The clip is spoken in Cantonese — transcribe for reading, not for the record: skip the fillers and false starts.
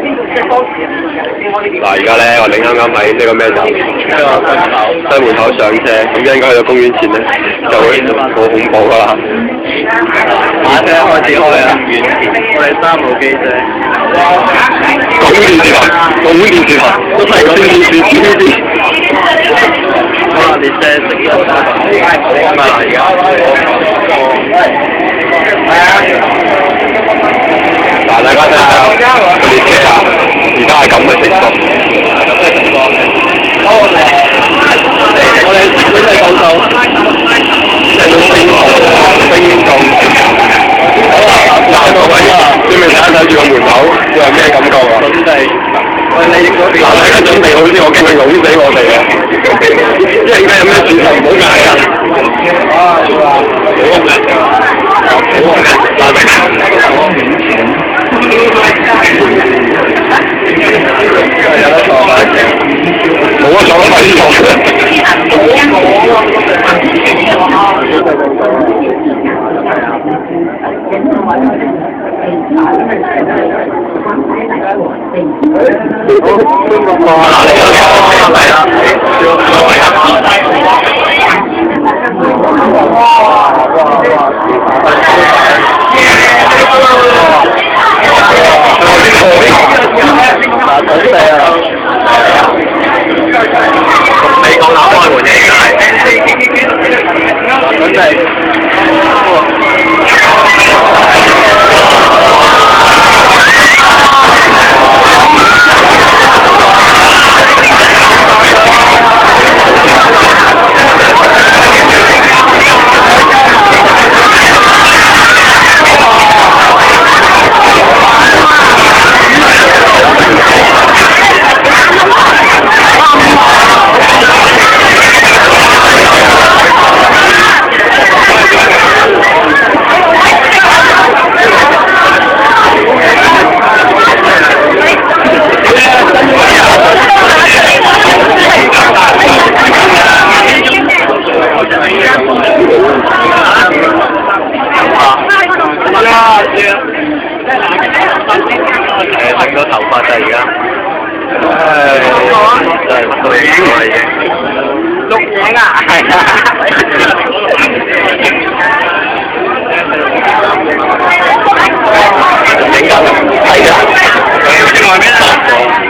嗱，而家咧，我哋啱啱喺呢個咩站？西門口上車，咁應該去到公園前咧，就會好恐怖噶啦。馬車開始開啦，我哋3號機車。港電視台，澳門電視台，都係港電視 TVB。哇！列車食咗咁啊！而家嗱，大家睇下列車啊，而家係咁嘅情況。我哋本地廣告，聽到聲動。好啊，嗱，各位，準備大家睇住個門口，會係咩感覺啊？準備，喂，你嗱，大家準備好先，我驚佢擁死我哋啊！因為而家有咩事就唔好嗌啊！好啊，嗱，大家。有得坐嗎？冇啊，坐得快啲坐。你講打開門啫，而家係。整咗頭髮啫而家，真係錄影喎已經。錄影啊，係啊。影緊，係啊。另外邊啊？